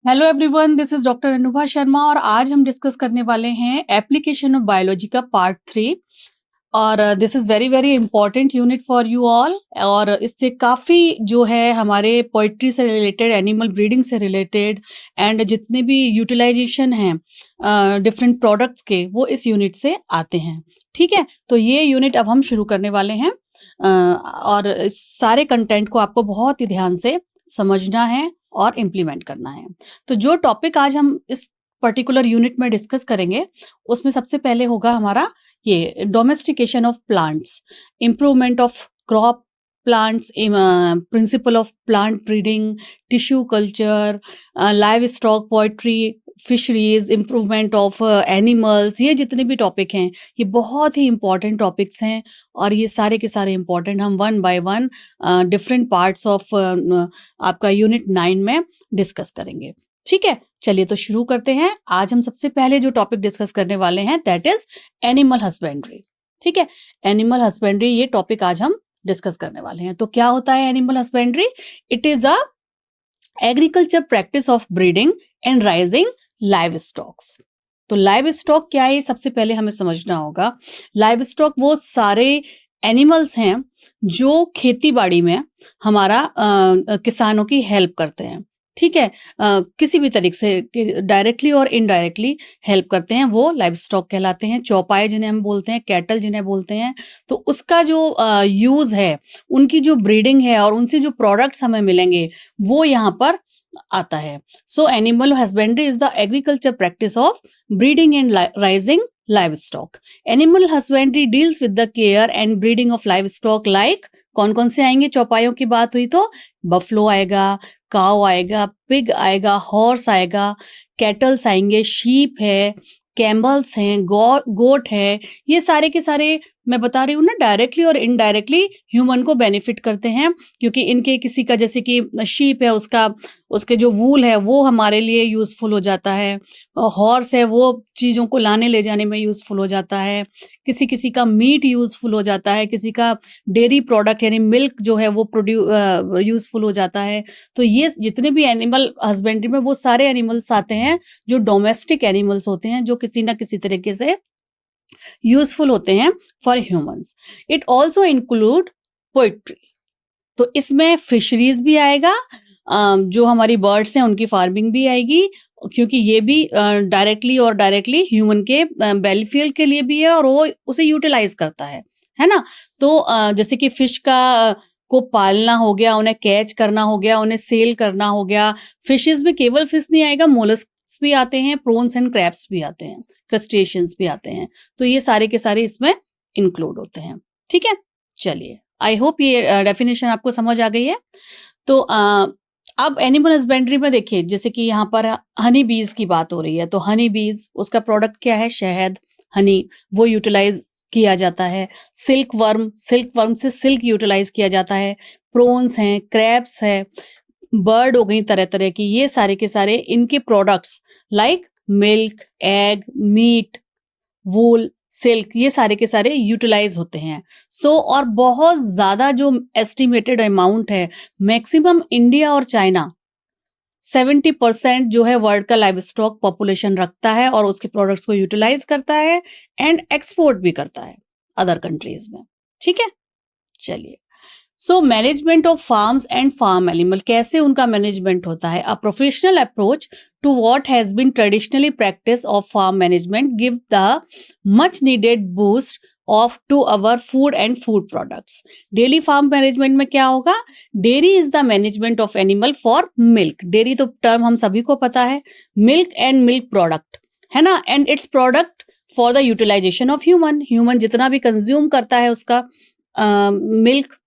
Hello everyone, this is doctor Anubha Sharma और आज हम डिस्कस करने वाले हैं एप्लीकेशन ऑफ बायोलॉजी का पार्ट 3। और this is very very important unit for you all. और इससे काफ़ी जो है हमारे पोइट्री से रिलेटेड, एनिमल ब्रीडिंग से रिलेटेड एंड जितने भी यूटिलाइजेशन हैं डिफरेंट प्रोडक्ट्स के, वो इस यूनिट से आते हैं। ठीक है, तो ये यूनिट अब हम शुरू करने वाले हैं और इस सारे कंटेंट को आपको बहुत ही ध्यान से समझना है और इम्प्लीमेंट करना है। तो जो टॉपिक आज हम इस पर्टिकुलर यूनिट में डिस्कस करेंगे उसमें सबसे पहले होगा हमारा ये domestication of plants, improvement of crop plants, principle of plant breeding, tissue culture, live stock poetry, fisheries, improvement of animals. ये जितने भी टॉपिक हैं ये बहुत ही इंपॉर्टेंट टॉपिक्स हैं और ये सारे के सारे इंपॉर्टेंट हम one by one different parts of आपका यूनिट 9 में डिस्कस करेंगे। ठीक है, चलिए तो शुरू करते हैं। आज हम सबसे पहले जो टॉपिक डिस्कस करने वाले हैं दैट इज एनिमल हस्बेंड्री। ठीक है, एनिमल हस्बेंड्री ये टॉपिक आज हम डिस्कस करने वाले हैं। तो क्या होता है animal husbandry? It is a agriculture practice of breeding and rising live stocks. तो लाइव स्टॉक क्या है, सबसे पहले हमें समझना होगा। लाइव स्टॉक वो सारे एनिमल्स हैं जो खेती बाड़ी में हमारा किसानों की हेल्प करते हैं। ठीक है, किसी भी तरीके से डायरेक्टली और इनडायरेक्टली हेल्प करते हैं, वो लाइव स्टॉक कहलाते हैं। चौपाए जिन्हें हम बोलते हैं, कैटल जिन्हें बोलते हैं। तो उसका जो यूज है, उनकी जो ब्रीडिंग है और उनसे जो प्रोडक्ट्स हमें मिलेंगे वो यहाँ पर आता है। So animal husbandry is the agriculture practice of breeding and raising livestock. Animal husbandry deals with the care and breeding of livestock like कौन कौन से आएंगे? चौपायों की बात हुई तो बफलो आएगा, काउ आएगा, पिग आएगा, हॉर्स आएगा, कैटल्स आएंगे, शीप है, कैमल्स हैं, गोट है। ये सारे के सारे मैं बता रही हूँ ना, डायरेक्टली और इनडायरेक्टली ह्यूमन को बेनिफिट करते हैं, क्योंकि इनके किसी का जैसे कि शीप है, उसके जो वूल है वो हमारे लिए यूजफुल हो जाता है। हॉर्स है वो चीज़ों को लाने ले जाने में यूजफुल हो जाता है। किसी किसी का मीट यूजफुल हो जाता है, किसी का डेयरी प्रोडक्ट यानी मिल्क जो है वो यूजफुल हो जाता है। तो ये जितने भी एनिमल हस्बेंड्री में वो सारे एनिमल्स आते हैं जो डोमेस्टिक एनिमल्स होते हैं, जो किसी ना किसी तरीके से यूजफुल होते हैं for humans. It also include poetry. तो इसमें फिशरीज भी आएगा, जो हमारी बर्ड्स हैं उनकी फार्मिंग भी आएगी, क्योंकि ये भी डायरेक्टली और डायरेक्टली ह्यूमन के बेनिफिट के लिए भी है और वो उसे यूटिलाइज करता है ना। तो जैसे कि फिश को पालना हो गया, उन्हें कैच करना हो गया, उन्हें सेल करना हो गया। फिशेस में केवल फिश नहीं आएगा, मोलस्क्स भी आते हैं, प्रॉन्स एंड क्रैब्स भी आते हैं, क्रस्टेशियंस भी आते हैं। तो ये सारे के सारे इसमें इंक्लूड होते हैं। ठीक है, चलिए, आई होप ये डेफिनेशन आपको समझ आ गई है। तो अब एनिमल हस्बेंड्री में देखिए, जैसे कि यहाँ पर हनी बीज की बात हो रही है, तो हनी बीज उसका प्रोडक्ट क्या है? शहद, हनी, वो यूटिलाइज किया जाता है। सिल्क वर्म से सिल्क यूटिलाइज किया जाता है। प्रॉन्स हैं, क्रैब्स है, बर्ड हो गई तरह तरह की, ये सारे के सारे इनके products like milk, egg, meat, wool, silk, ये सारे के सारे यूटिलाइज होते हैं। और बहुत ज्यादा जो एस्टिमेटेड अमाउंट है, मैक्सिमम इंडिया और चाइना 70% जो है वर्ल्ड का लाइव स्टॉक पॉपुलेशन रखता है और उसके प्रोडक्ट्स को यूटिलाइज करता है एंड एक्सपोर्ट भी करता है अदर कंट्रीज में। ठीक है, चलिए। Management of farms and farm animal, कैसे उनका मैनेजमेंट होता है? A professional approach to what has been traditionally practice of farm management give the much needed boost of to our food and food products. Dairy farm management में क्या होगा? Dairy is the management of animal for milk. Dairy तो term हम सभी को पता है, milk and milk product है ना, and its product for the utilization of human जितना भी कंज्यूम करता है उसका मिल्क,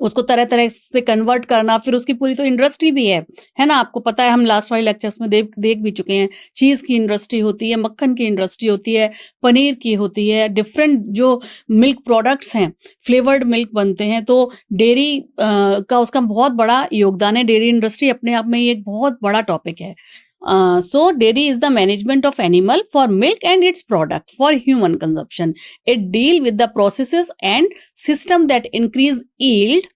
उसको तरह तरह से कन्वर्ट करना, फिर उसकी पूरी तो इंडस्ट्री भी है ना। आपको पता है, हम लास्ट वाले लेक्चर्स में देख भी चुके हैं। चीज की इंडस्ट्री होती है, मक्खन की इंडस्ट्री होती है, पनीर की होती है, डिफरेंट जो मिल्क प्रोडक्ट्स हैं, फ्लेवर्ड मिल्क बनते हैं। तो डेयरी का उसका बहुत बड़ा योगदान है। डेयरी इंडस्ट्री अपने आप में ही एक बहुत बड़ा टॉपिक है। Dairy is the management of animal for milk and its product for human consumption. It deal with the processes and system that increase yield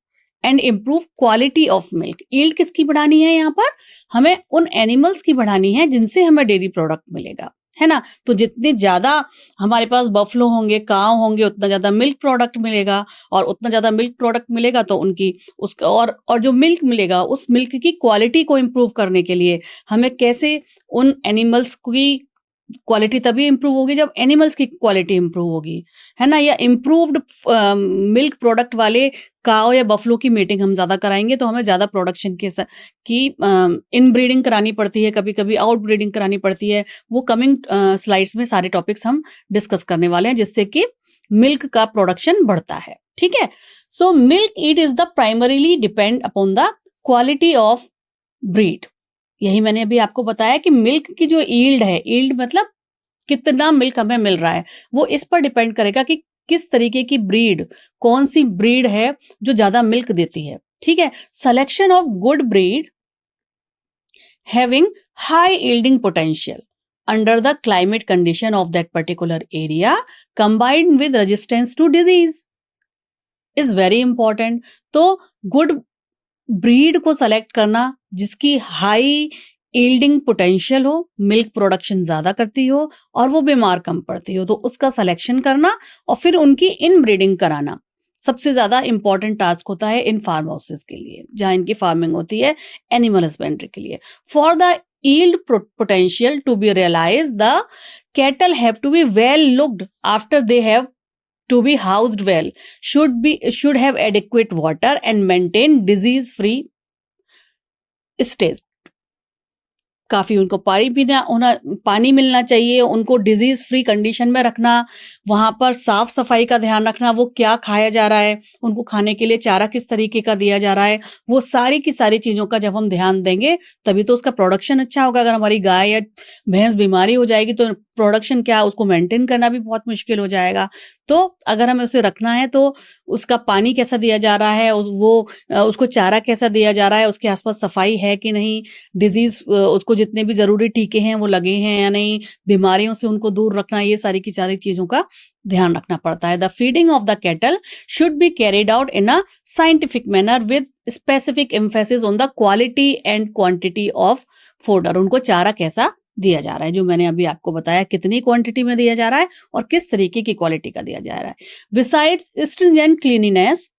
and improve quality of milk. Yield किसकी बढ़ानी है यहाँ पर? हमें उन animals की बढ़ानी है जिनसे हमें डेयरी प्रोडक्ट मिलेगा, है ना। तो जितने ज्यादा हमारे पास बफलो होंगे, काव होंगे, उतना ज्यादा मिल्क प्रोडक्ट मिलेगा, और उतना ज्यादा मिल्क प्रोडक्ट मिलेगा तो उनकी उसका और जो मिल्क मिलेगा उस मिल्क की क्वालिटी को इम्प्रूव करने के लिए हमें कैसे उन एनिमल्स की क्वालिटी तभी इंप्रूव होगी जब एनिमल्स की क्वालिटी इंप्रूव होगी, है ना। या इम्प्रूव्ड मिल्क प्रोडक्ट वाले काव या बफलो की मीटिंग हम ज्यादा कराएंगे तो हमें ज्यादा प्रोडक्शन की इन ब्रीडिंग करानी पड़ती है, कभी कभी आउट ब्रीडिंग करानी पड़ती है। वो कमिंग स्लाइड्स में सारे टॉपिक्स हम डिस्कस करने वाले हैं जिससे कि मिल्क का प्रोडक्शन बढ़ता है, ठीक है। So milk eat is the primarily depend upon the quality of breed. यही मैंने अभी आपको बताया कि मिल्क की जो ईल्ड है, ईल्ड मतलब कितना मिल्क हमें मिल रहा है, वो इस पर डिपेंड करेगा कि किस तरीके की ब्रीड, कौन सी ब्रीड है जो ज्यादा मिल्क देती है, ठीक है। Selection of good breed having high yielding potential under the climate condition of that particular area combined with resistance to disease is very important. तो गुड ब्रीड को सेलेक्ट करना जिसकी हाई यील्डिंग पोटेंशियल हो, milk production ज्यादा करती हो और वो बीमार कम पड़ती हो, तो उसका सिलेक्शन करना और फिर उनकी इन ब्रीडिंग कराना सबसे ज्यादा इंपॉर्टेंट टास्क होता है इन फार्म हाउसेस के लिए, जहां इनकी फार्मिंग होती है एनिमल हस्बेंड्री के लिए। For the yield potential to be realized, the cattle have to be well looked after, they have to be housed well, should have adequate water and maintain disease free stage। काफी उनको पानी मिलना चाहिए, उनको disease free condition में रखना, वहां पर साफ सफाई का ध्यान रखना, वो क्या खाया जा रहा है, उनको खाने के लिए चारा किस तरीके का दिया जा रहा है, वो सारी की सारी चीजों का जब हम ध्यान देंगे तभी तो उसका प्रोडक्शन अच्छा होगा। अगर हमारी गाय या भैंस बीमारी हो जाएगी तो प्रोडक्शन क्या, उसको मेंटेन करना भी बहुत मुश्किल हो जाएगा। तो अगर हमें उसे रखना है तो उसका पानी कैसा दिया जा रहा है, उसको चारा कैसा दिया जा रहा है, उसके आसपास सफाई है कि नहीं, डिजीज उसको जितने भी जरूरी टीके हैं वो लगे हैं या नहीं, बीमारियों से उनको दूर रखना, ये सारी की सारी चीजों का ध्यान रखना पड़ता है। The feeding of the cattle should be carried out in a scientific manner with specific emphasis on the quality and quantity of fodder. उनको चारा कैसा दिया जा रहा है, जो मैंने अभी आपको बताया, कितनी क्वांटिटी में दिया जा रहा है और किस तरीके की क्वालिटी का दिया जा रहा है। Besides stringent cleanliness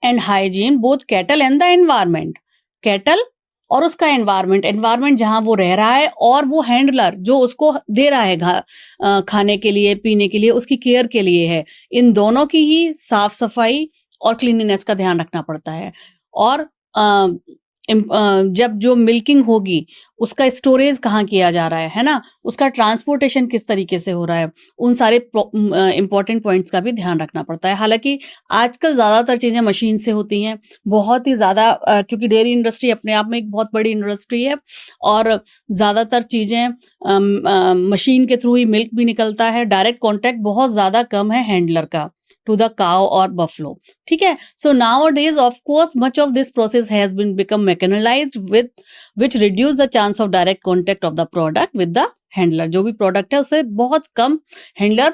and hygiene both cattle and the environment, cattle और उसका एनवायरमेंट जहां वो रह रहा है और वो हैंडलर जो उसको दे रहा है खाने के लिए, पीने के लिए, उसकी केयर के लिए है, इन दोनों की ही साफ सफाई और क्लीनिनेस का ध्यान रखना पड़ता है। और जब जो मिल्किंग होगी उसका स्टोरेज कहाँ किया जा रहा है ना, उसका ट्रांसपोर्टेशन किस तरीके से हो रहा है, उन सारे इंपॉर्टेंट पॉइंट्स का भी ध्यान रखना पड़ता है। हालांकि आजकल ज्यादातर चीजें मशीन से होती हैं, बहुत ही ज्यादा, क्योंकि डेयरी इंडस्ट्री अपने आप में एक बहुत बड़ी इंडस्ट्री है और ज्यादातर चीजें मशीन के थ्रू ही मिल्क भी निकलता है, डायरेक्ट कॉन्टेक्ट बहुत ज्यादा कम है हैंडलर का to the cow or buffalo, ठीक है। So nowadays of course much of this process has been become mechanized with which reduce the chance of direct contact of the product with the handler। जो भी product है उससे बहुत कम handler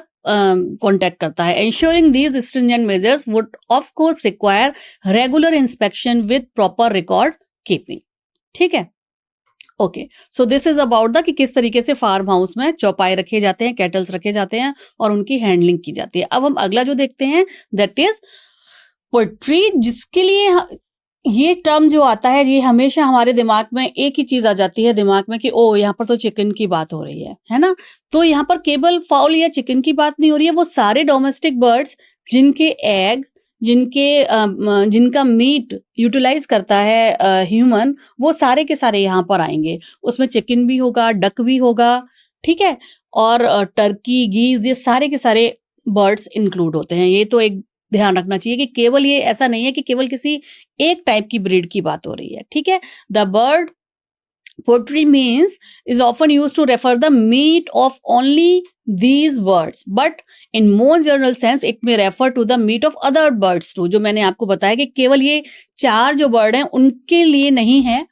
contact करता है। Ensuring these stringent measures would of course require regular inspection with proper record keeping, ठीक है। Okay, so this is about the कि किस तरीके से फार्म हाउस में चौपाई रखे जाते हैं, कैटल्स रखे जाते हैं और उनकी हैंडलिंग की जाती है। अब हम अगला जो देखते हैं दैट इज पोल्ट्री, जिसके लिए ये टर्म जो आता है ये हमेशा हमारे दिमाग में एक ही चीज आ जाती है दिमाग में कि ओ यहाँ पर तो चिकन की बात हो रही है ना। तो यहाँ पर केवल फाउल या चिकन की बात नहीं हो रही है, वो सारे डोमेस्टिक बर्ड्स जिनके एग, जिनका मीट यूटिलाइज करता है ह्यूमन, वो सारे के सारे यहाँ पर आएंगे। उसमें चिकन भी होगा, डक भी होगा, ठीक है, और टर्की, गीज, ये सारे के सारे बर्ड्स इंक्लूड होते हैं। ये तो एक ध्यान रखना चाहिए कि केवल ये ऐसा नहीं है कि केवल किसी एक टाइप की ब्रीड की बात हो रही है, ठीक है। The bird poultry means is often used to refer the meat of only these birds, but in more general sense it may refer to the meat of other birds too। जो मैंने आपको बताया कि केवल ये चार जो बर्ड हैं उनके लिए नहीं है,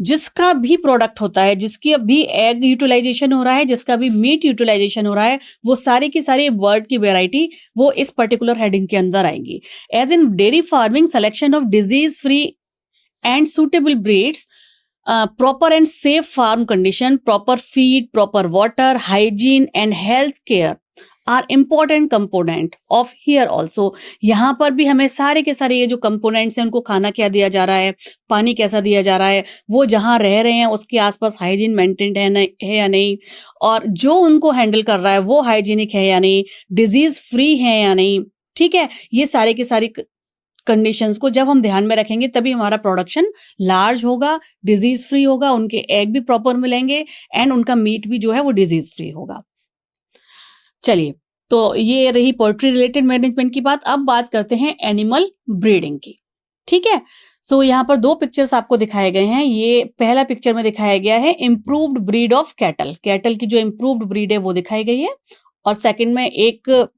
जिसका भी प्रोडक्ट होता है, जिसकी भी एग यूटिलाइजेशन हो रहा है, जिसका भी मीट यूटिलाइजेशन हो रहा है, वो सारी की सारी बर्ड की वेराइटी वो इस पर्टिकुलर हेडिंग के अंदर आएंगी। As in dairy farming, selection of disease free and suitable breeds, proper and safe farm condition, proper feed, proper water, hygiene and health care are important component of here also। यहाँ पर भी हमें सारे के सारे ये जो कंपोनेंट्स हैं, उनको खाना क्या दिया जा रहा है, पानी कैसा दिया जा रहा है, वो जहाँ रह रहे हैं उसके आसपास हाइजीन मेंटेन्ड है या नहीं, और जो उनको हैंडल कर रहा है वो हाइजीनिक है या नहीं, डिजीज फ्री है या नहीं। ठीक है, ये सारे की सारी कंडीशंस को जब हम ध्यान में रखेंगे तभी हमारा प्रोडक्शन लार्ज होगा, डिजीज फ्री होगा, उनके एग भी प्रॉपर मिलेंगे एंड उनका मीट भी जो है वो डिजीज फ्री होगा। चलिए, तो ये रही पोल्ट्री रिलेटेड मैनेजमेंट की बात। अब बात करते हैं एनिमल ब्रीडिंग की। ठीक है, सो यहाँ पर दो पिक्चर्स आपको दिखाए गए हैं। ये पहला पिक्चर में दिखाया गया है improved breed of cattle, cattle की जो इम्प्रूव्ड ब्रीड है वो दिखाई गई है, और सेकंड में एक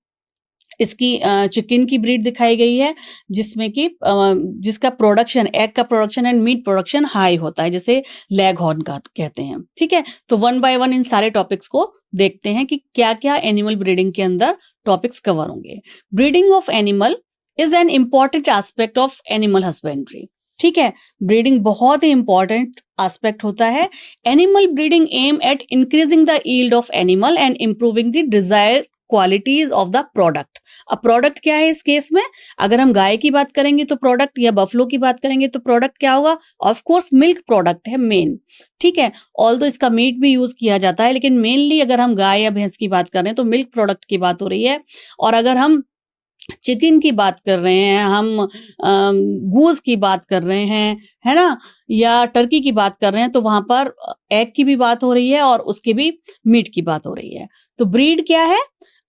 इसकी चिकन की ब्रीड दिखाई गई है जिसमें कि जिसका प्रोडक्शन, एग का production and meat production high होता है, जैसे लेग हॉर्न का कहते हैं। ठीक है, तो वन बाय वन इन सारे टॉपिक्स को देखते हैं कि क्या क्या एनिमल ब्रीडिंग के अंदर टॉपिक्स कवर होंगे। Breeding of animal is an important aspect of animal husbandry. ठीक है, ब्रीडिंग बहुत ही इंपॉर्टेंट एस्पेक्ट होता है। Animal breeding aim at increasing the yield of animal and improving the desire qualities of the product. अब product क्या है इस केस में? अगर हम गाय की बात करेंगे तो प्रोडक्ट, या बफलो की बात करेंगे तो प्रोडक्ट क्या होगा? ऑफ कोर्स मिल्क प्रोडक्ट है मेन। ठीक है, ऑल्दो इसका मीट भी यूज किया जाता है, लेकिन मेनली अगर हम गाय या भैंस की बात कर रहे हैं तो मिल्क प्रोडक्ट की बात हो रही है। और अगर हम चिकन की बात कर रहे हैं, हम गूज की बात कर रहे हैं, है ना, या टर्की की बात कर रहे हैं, तो वहां पर एग की भी बात हो रही है और उसके भी मीट की बात हो रही है। तो ब्रीड क्या है?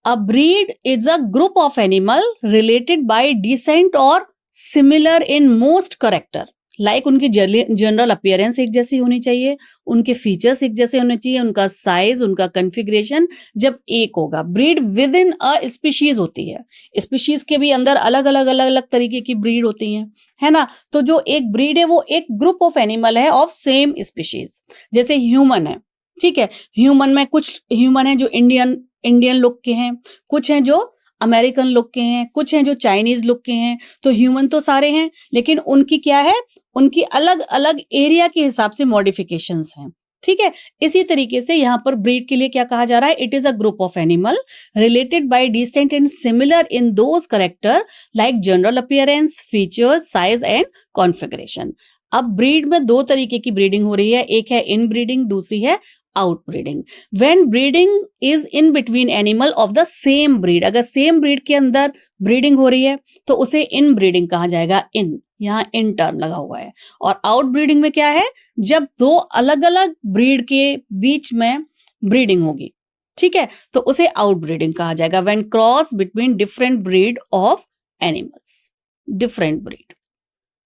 A breed is a group of animal related by descent or similar in most character. Like उनकी जनरल अपीयरेंस एक जैसी होनी चाहिए, उनके फीचर्स एक जैसे होने चाहिए, उनका साइज, उनका कन्फिग्रेशन जब एक होगा। Breed with in a species होती है, स्पीशीज के भी अंदर अलग अलग अलग अलग तरीके की ब्रीड होती हैं, है ना। तो जो एक ब्रीड है वो एक ग्रुप ऑफ एनिमल है ऑफ सेम स्पीशीज। जैसे ह्यूमन है, ठीक है, ह्यूमन में कुछ ह्यूमन है जो इंडियन लोग के हैं, कुछ हैं जो अमेरिकन लोग के हैं, कुछ हैं जो चाइनीज लोग के हैं। तो ह्यूमन तो सारे हैं, लेकिन उनकी क्या है, उनकी अलग अलग एरिया के हिसाब से मॉडिफिकेशंस हैं। ठीक है, इसी तरीके से यहाँ पर ब्रीड के लिए क्या कहा जा रहा है? It is a group of animal related by decent and similar in those character like general appearance, features, size and configuration. अब ब्रीड में दो तरीके की ब्रीडिंग हो रही है, एक है इन ब्रीडिंग, दूसरी है out breeding. When breeding is in between animal of the same breed, अगर सेम ब्रीड के अंदर ब्रीडिंग हो रही है तो उसे इन ब्रीडिंग कहा जाएगा। इन, यहाँ इन टर्म लगा हुआ है। और आउट ब्रीडिंग में क्या है? जब दो अलग अलग ब्रीड के बीच में ब्रीडिंग होगी, ठीक है, तो उसे आउट ब्रीडिंग कहा जाएगा। When cross between different breed of animals, different breed.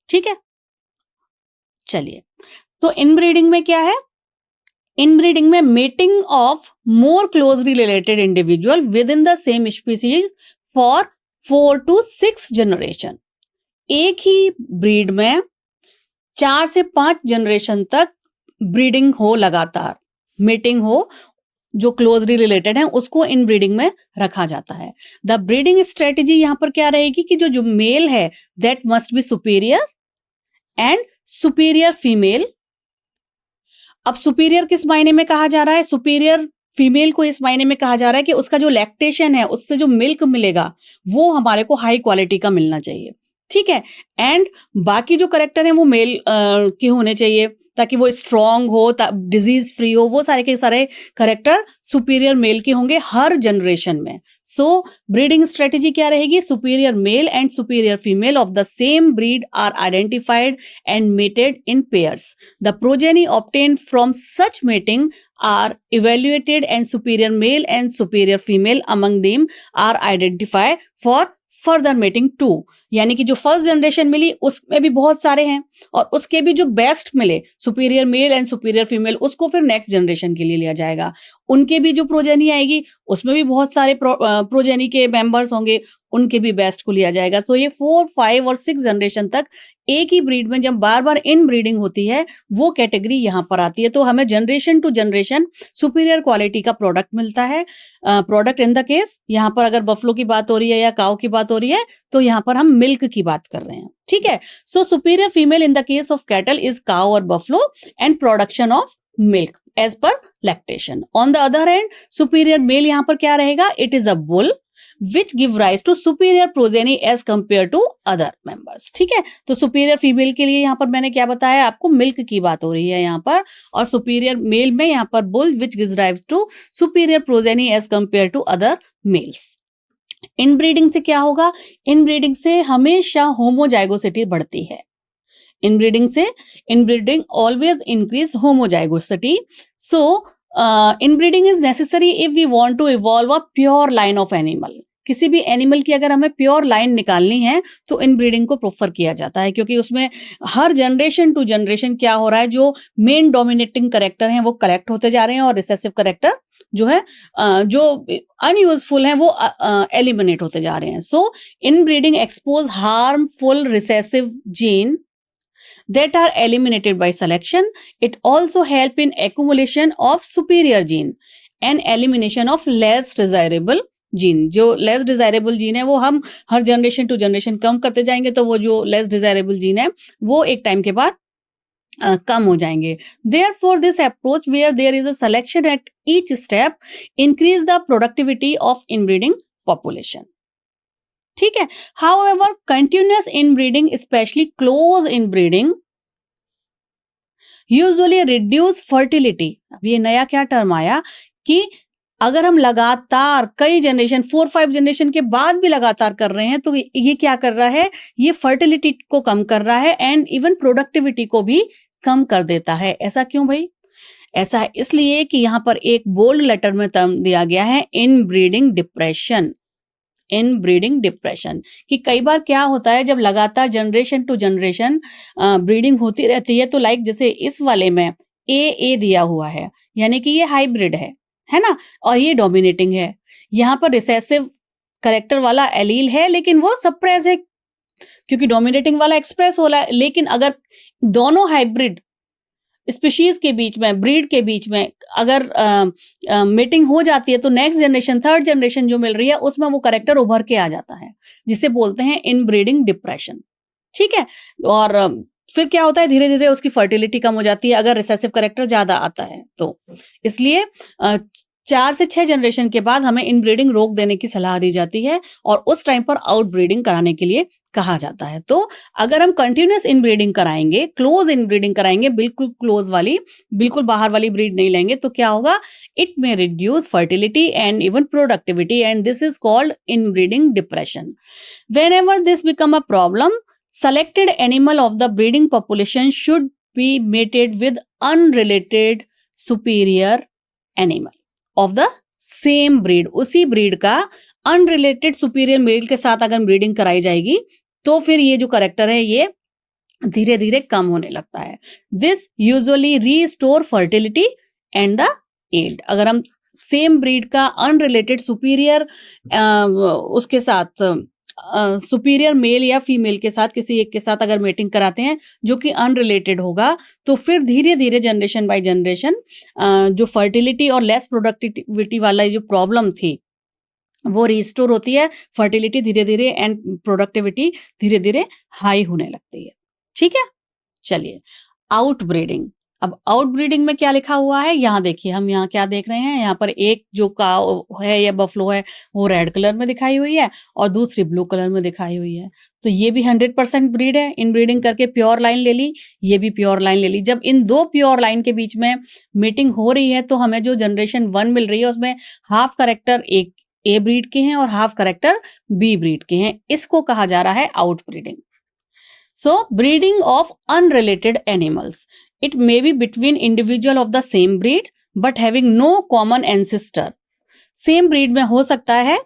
ठीक है, चलिए, तो इन ब्रीडिंग में क्या है? इन ब्रीडिंग में mating of more closely related individual with in the same species for 4 to 6 generation. एक ही ब्रीड में 4 से 5 जनरेशन तक ब्रीडिंग हो, लगातार मेटिंग हो, जो क्लोजली रिलेटेड है उसको इन ब्रीडिंग में रखा जाता है। द ब्रीडिंग स्ट्रेटेजी यहां पर क्या रहेगी कि जो मेल है that must be superior and superior female. अब सुपीरियर किस मायने में कहा जा रहा है? सुपीरियर फीमेल को इस मायने में कहा जा रहा है कि उसका जो लैक्टेशन है, उससे जो मिल्क मिलेगा वो हमारे को हाई क्वालिटी का मिलना चाहिए। ठीक है, एंड बाकी जो करेक्टर है वो मेल के होने चाहिए ताकि वो स्ट्रांग हो, डिजीज फ्री हो। वो सारे के सारे करेक्टर सुपीरियर मेल के होंगे हर जनरेशन में। सो ब्रीडिंग स्ट्रेटेजी क्या रहेगी? Superior male and superior female of the same breed are identified and mated in pairs. The progeny obtained from such mating are evaluated and superior male and superior female among them are identified for further mating too। यानी कि जो first generation मिली उसमें भी बहुत सारे हैं और उसके भी जो बेस्ट मिले superior male and superior female, उसको फिर नेक्स्ट जनरेशन के लिए लिया जाएगा। उनके भी जो प्रोजेनी आएगी उसमें भी बहुत सारे प्रोजेनी के मेंबर्स होंगे, उनके भी बेस्ट को लिया जाएगा। तो ये 4, 5 और 6 जनरेशन तक एक ही ब्रीड में जब बार बार इन ब्रीडिंग होती है वो कैटेगरी यहाँ पर आती है। तो हमें generation to generation superior quality का प्रोडक्ट मिलता है। प्रोडक्ट इन द केस यहाँ पर अगर बफलो की बात हो रही है या काऊ की बात हो रही है तो यहाँ पर हम मिल्क की बात कर रहे हैं, ठीक है। So superior female in the case of cattle is cow और buffalo and production of milk as per lactation. On the other hand superior male यहाँ पर क्या रहेगा, it is a bull which give rise to superior progeny as compared to other members, ठीक है। तो superior female के लिए यहाँ पर मैंने क्या बताया आपको, मिल्क की बात हो रही है यहाँ पर, और सुपीरियर मेल में यहाँ पर bull which gives rise to superior progeny as compared to other males। Inbreeding से क्या होगा, इनब्रीडिंग से हमेशा होमोजाइगोसिटी बढ़ती है। Inbreeding always increase homozygosity. So inbreeding is necessary if we want to evolve a pure line of animal. किसी भी animal की अगर हमें प्योर लाइन निकालनी है तो इनब्रीडिंग को प्रेफर किया जाता है, क्योंकि उसमें हर जनरेशन टू जनरेशन क्या हो रहा है, जो मेन डोमिनेटिंग करेक्टर हैं वो कलेक्ट होते जा रहे हैं और रिसेसिव करेक्टर जो है जो अनयूजफुल हैं वो एलिमिनेट होते जा रहे हैं। So inbreeding expose harmful recessive gene that are eliminated by selection. It also help in accumulation of superior gene and elimination of less desirable gene. जो less desirable gene है वो हम हर जनरेशन टू जनरेशन कम करते जाएंगे, तो वो जो less desirable gene है वो एक टाइम के बाद कम हो जाएंगे। Therefore, this approach where there is a selection at each step increase the productivity of inbreeding population. ठीक है। However, continuous inbreeding, especially close inbreeding, usually reduce fertility. अब ये नया क्या टर्म आया कि अगर हम लगातार कई जनरेशन 4-5 जनरेशन के बाद भी लगातार कर रहे हैं तो ये क्या कर रहा है, ये फर्टिलिटी को कम कर रहा है एंड इवन प्रोडक्टिविटी को भी कम कर देता है। ऐसा क्यों भाई? ऐसा है इसलिए कि यहाँ पर एक बोल्ड लेटर में टर्म दिया गया है इनब्रीडिंग डिप्रेशन। इनब्रीडिंग डिप्रेशन कि कई बार क्या होता है जब लगातार जनरेशन टू जनरेशन ब्रीडिंग होती रहती है, तो लाइक जैसे इस वाले में ए दिया हुआ है यानी कि ये हाइब्रिड है ना, और ये डोमिनेटिंग है। यहाँ पर रिसेसिव करेक्टर वाला एलील है लेकिन वो सप्रेस है क्योंकि डोमिनेटिंग वाला एक्सप्रेस हो रहा है। लेकिन अगर दोनों हाइब्रिड स्पीशीज के बीच में, ब्रीड के बीच में अगर मीटिंग हो जाती है तो नेक्स्ट जनरेशन, थर्ड जनरेशन जो मिल रही है उसमें वो करेक्टर उभर के आ जाता है, जिसे बोलते हैं इनब्रीडिंग डिप्रेशन, ठीक है। और फिर क्या होता है, धीरे धीरे उसकी फर्टिलिटी कम हो जाती है अगर रिसेसिव करेक्टर ज्यादा आता है तो। इसलिए 4 से 6 जनरेशन के बाद हमें इनब्रीडिंग रोक देने की सलाह दी जाती है और उस टाइम पर आउटब्रीडिंग कराने के लिए कहा जाता है। तो अगर हम कंटिन्यूअस इनब्रीडिंग कराएंगे, क्लोज इनब्रीडिंग कराएंगे, बिल्कुल क्लोज वाली, बिल्कुल बाहर वाली ब्रीड नहीं लेंगे, तो क्या होगा, it may reduce fertility and even productivity and this is called inbreeding depression. Whenever this become a problem, selected animal of the breeding population should be mated with unrelated superior animal of the same breed। उसी breed का unrelated superior male के साथ अगर breeding कराई जाएगी तो फिर ये जो करेक्टर है ये धीरे धीरे कम होने लगता है। This usually restore fertility and the yield। अगर हम सेम ब्रीड का अनरिलेटेड सुपीरियर उसके साथ सुपीरियर मेल या फीमेल के साथ किसी एक के साथ अगर मेटिंग कराते हैं जो कि अनरिलेटेड होगा, तो फिर धीरे धीरे जनरेशन बाय जनरेशन जो फर्टिलिटी और लेस प्रोडक्टिविटी वाला जो प्रॉब्लम थी वो रिस्टोर होती है, फर्टिलिटी धीरे धीरे एंड प्रोडक्टिविटी धीरे धीरे हाई होने लगती है। ठीक है, चलिए आउटब्रीडिंग। अब आउटब्रीडिंग में क्या लिखा हुआ है, यहाँ देखिए, हम यहाँ क्या देख रहे हैं, यहाँ पर एक जो काऊ है या बफलो है वो रेड कलर में दिखाई हुई है और दूसरी ब्लू कलर में दिखाई हुई है। तो ये भी 100% ब्रीड है, इन ब्रीडिंग करके प्योर लाइन ले ली, ये भी प्योर लाइन ले ली। जब इन दो प्योर लाइन के बीच में मीटिंग हो रही है तो हमें जो जनरेशन 1 मिल रही है उसमें हाफ करेक्टर एक ए ब्रीड के हैं और हाफ करेक्टर बी ब्रीड के हैं। इसको कहा जा रहा है outbreeding. So, breeding of unrelated animals. It may be between individual of the same breed, but having no common ancestor. Same breed में हो सकता है,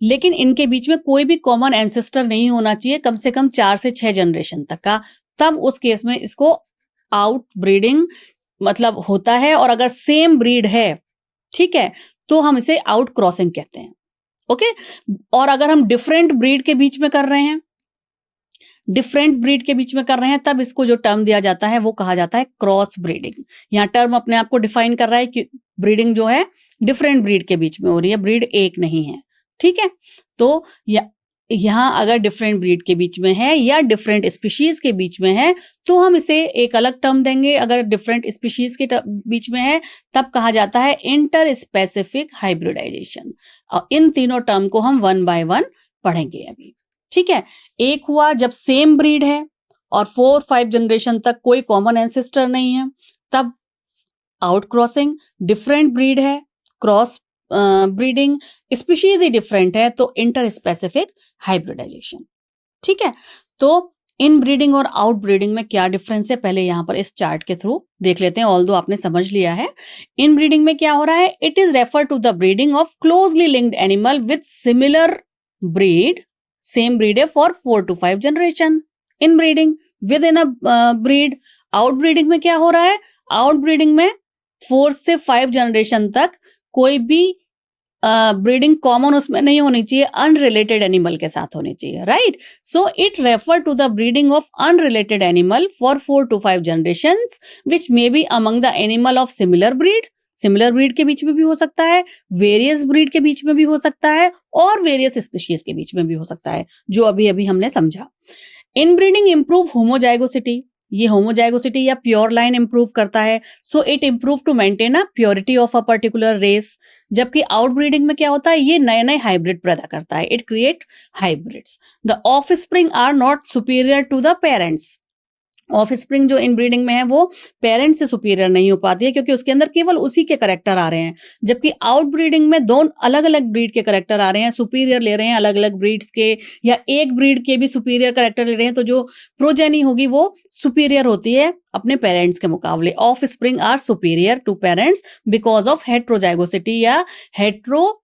लेकिन इनके बीच में कोई भी common ancestor नहीं होना चाहिए, कम से कम 4 से 6 जनरेशन तक का। तब उस केस में इसको आउटब्रीडिंग मतलब होता है। और अगर सेम ब्रीड है, ठीक है, तो हम इसे आउट क्रॉसिंग कहते हैं। ओके। और अगर हम डिफरेंट ब्रीड के बीच में कर रहे हैं, डिफरेंट ब्रीड के बीच में कर रहे हैं, तब इसको जो टर्म दिया जाता है वो कहा जाता है क्रॉस ब्रीडिंग। यहाँ टर्म अपने आप को डिफाइन कर रहा है कि ब्रीडिंग जो है डिफरेंट ब्रीड के बीच में हो रही है, ब्रीड एक नहीं है, ठीक है। तो यहाँ अगर डिफरेंट ब्रीड के बीच में है या डिफरेंट स्पीशीज के बीच में है तो हम इसे एक अलग टर्म देंगे। अगर डिफरेंट स्पीशीज के बीच में है तब कहा जाता है इंटर स्पेसिफिक हाइब्रिडाइजेशन। इन तीनों टर्म को हम 1 by 1 पढ़ेंगे अभी, ठीक है। एक हुआ जब सेम ब्रीड है और 4-5 जनरेशन तक कोई कॉमन एंसेस्टर नहीं है, तब आउट क्रॉसिंग। डिफरेंट ब्रीड है, क्रॉस ब्रीडिंग, स्पीशीज ही डिफरेंट है, तो इंटर स्पेसिफिक हाइब्रिडाइजेशन, ठीक है। तो इन ब्रीडिंग और आउट ब्रीडिंग में क्या डिफरेंस है, पहले यहां पर इस चार्ट के थ्रू देख लेते हैं, ऑल्दो आपने समझ लिया है। इन ब्रीडिंग में क्या हो रहा है, it is refer to the breeding of closely linked animal with similar breed, same breed है for 4 to 5 generation. Inbreeding within a breed. Outbreeding में क्या हो रहा है, आउट ब्रीडिंग में 4 से 5 जनरेशन तक कोई भी ब्रीडिंग कॉमन उसमें नहीं होनी चाहिए, अनरिलेटेड एनिमल के साथ होनी चाहिए, right. So it refer to the breeding of unrelated animal for 4 to 5 generations which may be among the animal of similar breed. Similar breed के बीच में भी हो सकता है, वेरियस ब्रीड के बीच में भी हो सकता है, और वेरियस स्पीशीज के बीच में भी हो सकता है, जो अभी अभी हमने समझा। इनब्रीडिंग इंप्रूव होमोजाइगोसिटी, ये होमोजाइगोसिटी या प्योर लाइन इंप्रूव करता है। So it improve to maintain a purity of a particular race. जबकि आउटब्रीडिंग में क्या होता है, ये नए नए हाइब्रिड पैदा करता है, it create hybrids. The offspring are not superior to the parents. Offspring जो इनब्रीडिंग में है वो पेरेंट्स से सुपीरियर नहीं हो पाती है, क्योंकि उसके अंदर केवल उसी के करेक्टर आ रहे हैं। जबकि आउटब्रीडिंग में दोनों अलग अलग ब्रीड के करेक्टर आ रहे हैं, सुपीरियर ले रहे हैं अलग अलग ब्रीड्स के, या एक ब्रीड के भी सुपीरियर करेक्टर ले रहे हैं, तो जो प्रोजेनी होगी वो सुपीरियर होती है अपने पेरेंट्स के मुकाबले। Offspring are superior to parents because of heterozygosity या heterosis.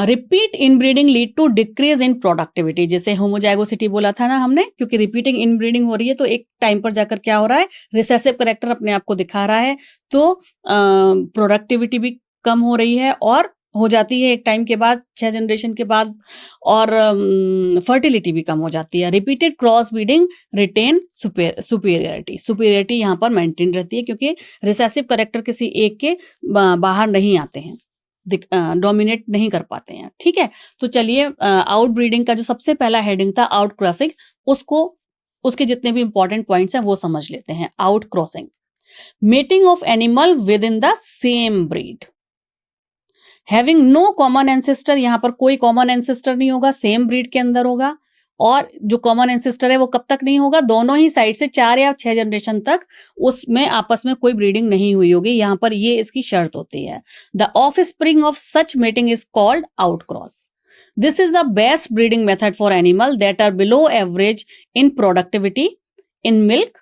Repeat inbreeding lead to decrease in productivity. जैसे होमोजाइगोसिटी बोला था ना हमने, क्योंकि रिपीटिंग इनब्रीडिंग हो रही है तो एक टाइम पर जाकर क्या हो रहा है, रिसेसिव करेक्टर अपने आप को दिखा रहा है, तो प्रोडक्टिविटी भी कम हो रही है और हो जाती है एक टाइम के बाद, 6 जनरेशन के बाद, और फर्टिलिटी भी कम हो जाती है। Repeated cross breeding retain superiority यहाँ पर मेंटेन रहती है, क्योंकि रिसेसिव करेक्टर किसी एक के बाहर नहीं आते हैं, डोमिनेट नहीं कर पाते हैं, ठीक है। तो चलिए आउट ब्रीडिंग का जो सबसे पहला हेडिंग था आउट क्रॉसिंग, उसके जितने भी इंपॉर्टेंट पॉइंट्स हैं वो समझ लेते हैं। Out crossing, mating of animal within the same breed, having no common ancestor. यहाँ पर कोई कॉमन एंसेस्टर नहीं होगा, सेम ब्रीड के अंदर होगा, और जो कॉमन एंसेस्टर है वो कब तक नहीं होगा, दोनों ही साइड से 4 या 6 जनरेशन तक उसमें आपस में कोई ब्रीडिंग नहीं हुई होगी। यहाँ पर ये इसकी शर्त होती है। The offspring of such mating is called outcross. This is the best breeding method for animal that are below average in productivity, in milk,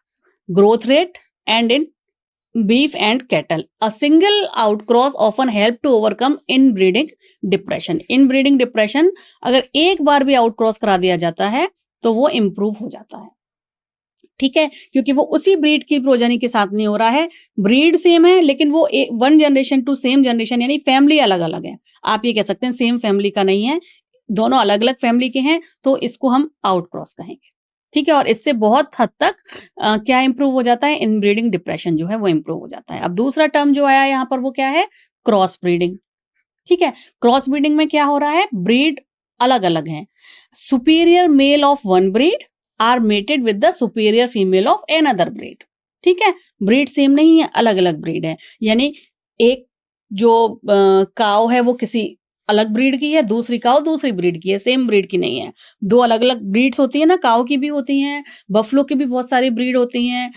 growth rate and in beef and cattle. A single outcross often help to overcome inbreeding depression. Inbreeding depression अगर एक बार भी outcross करा दिया जाता है तो वो improve हो जाता है, ठीक है, क्योंकि वो उसी ब्रीड की प्रोजेनी के साथ नहीं हो रहा है, ब्रीड सेम है लेकिन वो 1 जनरेशन टू सेम जनरेशन, यानी फैमिली अलग अलग है, आप ये कह सकते हैं सेम फैमिली का नहीं है, दोनों अलग अलग फैमिली के हैं, तो इसको हम आउटक्रॉस कहेंगे, ठीक है। और इससे बहुत हद तक क्या इंप्रूव हो जाता है, इनब्रीडिंग डिप्रेशन जो है वो इंप्रूव हो जाता है। अब दूसरा टर्म जो आया यहाँ पर वो क्या है, क्रॉस ब्रीडिंग, ठीक है। क्रॉस ब्रीडिंग में क्या हो रहा है, ब्रीड अलग अलग हैं, superior male of one breed are mated with the superior female of another breed, ठीक है। ब्रीड सेम नहीं है, अलग अलग ब्रीड है, यानी एक जो काव है वो किसी अलग ब्रीड की है, दूसरी काव दूसरी ब्रीड की है, सेम ब्रीड की नहीं है। 2 अलग अलग ब्रीड्स होती है ना, काव की भी होती हैं, बफलो की भी बहुत सारी ब्रीड होती हैं,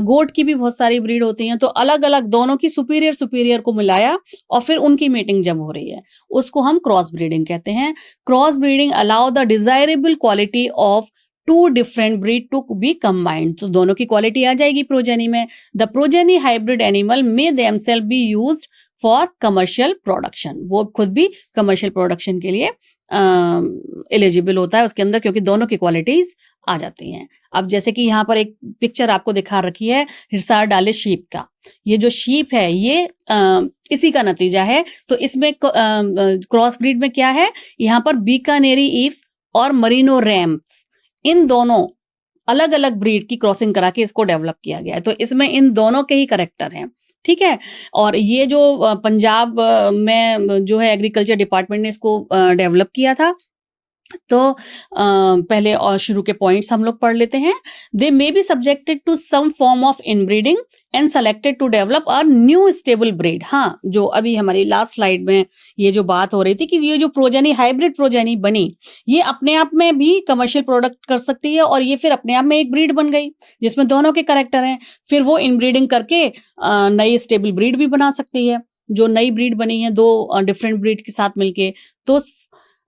गोट की भी बहुत सारी ब्रीड होती हैं, तो अलग अलग दोनों की सुपीरियर को मिलाया और फिर उनकी मीटिंग जब हो रही है उसको हम क्रॉस ब्रीडिंग कहते हैं। Cross breeding allow the desirable quality of 2 different breed to be combined, तो दोनों की क्वालिटी आ जाएगी प्रोजेनी में। The progeny hybrid animal may themselves be used for commercial production, वो खुद भी कमर्शियल प्रोडक्शन के लिए एलिजिबल होता है उसके अंदर, क्योंकि दोनों की क्वालिटीज आ जाती हैं। अब जैसे कि यहाँ पर एक पिक्चर आपको दिखा रखी है हिसार डाले शीप का। ये जो शीप है ये इसी का नतीजा है। तो इसमें क्रॉस ब्रीड में क्या है, यहाँ पर बीकानेरी ईव्स और मरीनो रैम्स, इन दोनों अलग अलग ब्रीड की क्रॉसिंग करा के इसको डेवलप किया गया है। तो इसमें इन दोनों के ही करेक्टर हैं, ठीक है। और ये जो पंजाब में जो है एग्रीकल्चर डिपार्टमेंट ने इसको डेवलप किया था। तो पहले और शुरू के पॉइंट्स हम लोग पढ़ लेते हैं। They may be subjected to some form of inbreeding and selected to develop a new stable breed. हाँ, जो अभी हमारी लास्ट स्लाइड में ये जो बात हो रही थी कि ये जो प्रोजेनी, हाइब्रिड प्रोजेनी बनी, ये अपने आप में भी कमर्शियल प्रोडक्ट कर सकती है और ये फिर अपने आप में एक ब्रीड बन गई जिसमें दोनों के कैरेक्टर हैं। फिर वो इनब्रीडिंग करके नई स्टेबल ब्रीड भी बना सकती है। जो नई ब्रीड बनी है दो डिफरेंट ब्रीड के साथ मिलके, तो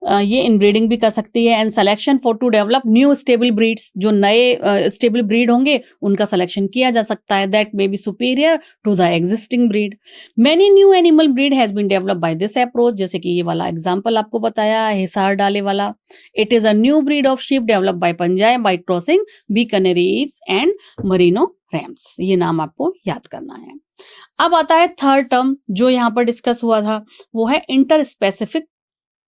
ये इनब्रीडिंग भी कर सकती है। And selection for to develop new stable breeds, जो नए स्टेबल ब्रीड होंगे उनका सिलेक्शन किया जा सकता है, that may be superior to the existing breed. Many new animal breed has been developed by this approach, जैसे कि ये वाला एग्जांपल आपको बताया हिसार डाले वाला। It is a new breed of sheep developed by Punjab by crossing Bikaneri ewes and merino rams. ये नाम आपको याद करना है। अब आता है थर्ड टर्म जो यहाँ पर डिस्कस हुआ था, वो है इंटर स्पेसिफिक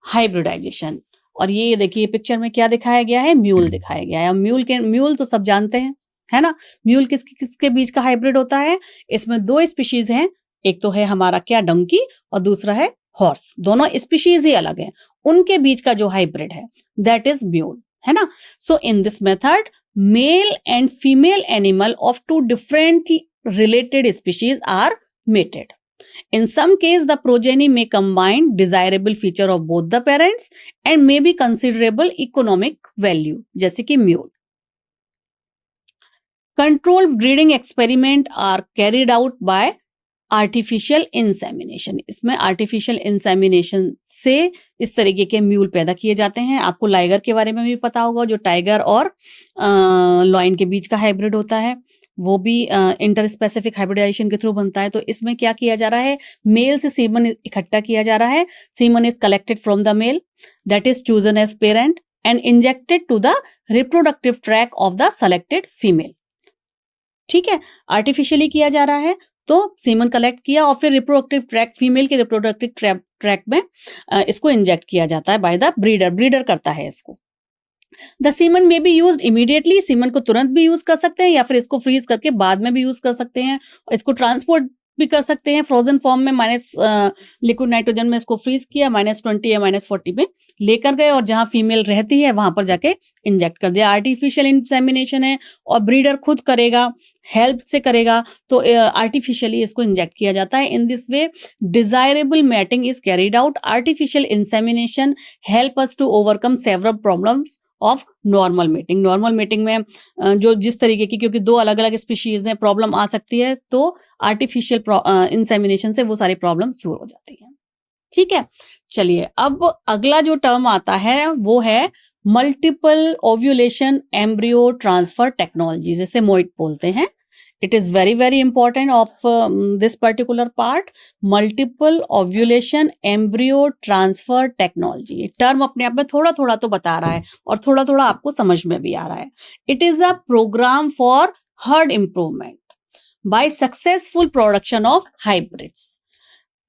हाइब्रिडाइजेशन। और ये देखिए पिक्चर में क्या दिखाया गया है, म्यूल दिखाया गया है। म्यूल तो सब जानते हैं, है ना। म्यूल किसके बीच का हाइब्रिड होता है? इसमें दो स्पीशीज हैं, एक तो है हमारा क्या डंकी और दूसरा है हॉर्स। दोनों स्पीशीज ही अलग हैं, उनके बीच का जो हाइब्रिड है दैट इज म्यूल, है ना। So in this method male and female animal of two different related species are mated. In some case, the progeny may combine desirable feature of both the parents and may be considerable economic value, जैसे कि mule. Controlled breeding experiment are carried out by artificial insemination. इसमें artificial insemination से इस तरीके के mule पैदा किए जाते हैं। आपको लाइगर के बारे में भी पता होगा, जो टाइगर और लॉयन के बीच का हाइब्रिड होता है, वो भी इंटर स्पेसिफिक हाइब्रिडाइजेशन के थ्रू बनता है। तो इसमें क्या किया जा रहा है, मेल से सीमन इकट्ठा किया जा रहा है। Semen is collected from the male that is chosen as parent and injected to the reproductive tract of the selected female. ठीक है, आर्टिफिशियली किया जा रहा है। तो सीमन कलेक्ट किया और फिर रिप्रोडक्टिव ट्रैक, फीमेल के रिप्रोडक्टिव ट्रैक में इसको इंजेक्ट किया जाता है बाय द ब्रीडर। ब्रीडर करता है इसको। द सीमन में बी यूज्ड इमीडिएटली, सीमन को तुरंत भी यूज कर सकते हैं या फिर इसको फ्रीज करके बाद में भी यूज कर सकते हैं। और इसको ट्रांसपोर्ट भी कर सकते हैं फ्रोजन फॉर्म में, माइनस लिक्विड नाइट्रोजन में इसको फ्रीज किया, -20 या -40 में लेकर गए और जहां फीमेल रहती है वहां पर जाके इंजेक्ट कर दिया। आर्टिफिशियल इंसेमिनेशन है और ब्रीडर खुद करेगा, हेल्प से करेगा, तो आर्टिफिशियली इसको इंजेक्ट किया जाता है। In this way desirable mating is carried out. Artificial insemination help us to overcome several problems of normal meeting. Normal meeting में जो जिस तरीके की, क्योंकि दो अलग अलग स्पीशीज हैं, प्रॉब्लम आ सकती है, तो आर्टिफिशियल इंसेमिनेशन से वो सारी प्रॉब्लम्स दूर हो जाती हैं। ठीक है, चलिए अब अगला जो टर्म आता है वो है multiple ovulation embryo transfer technology, जिसे मोइट बोलते हैं। It is very very important of this particular part, multiple ovulation embryo transfer technology। ये टर्म अपने आप में थोड़ा थोड़ा तो बता रहा है और थोड़ा थोड़ा आपको समझ में भी आ रहा है। It is a program for herd improvement by successful production of hybrids।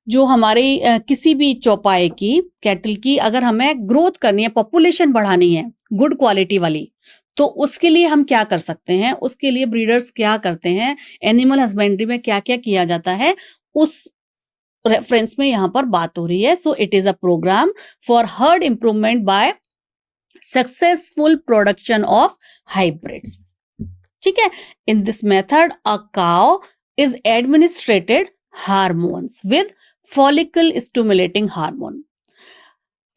जो हमारी किसी भी चौपाई की, कैटल की अगर हमें ग्रोथ करनी है, पॉपुलेशन बढ़ानी है गुड क्वालिटी वाली, तो उसके लिए हम क्या कर सकते हैं, उसके लिए ब्रीडर्स क्या करते हैं, एनिमल हस्बेंड्री में क्या क्या किया जाता है, उस रेफरेंस में यहां पर बात हो रही है। So it is a programme for herd improvement by successful production of hybrids. ठीक है, in this method a cow is administered hormones with follicle stimulating hormone,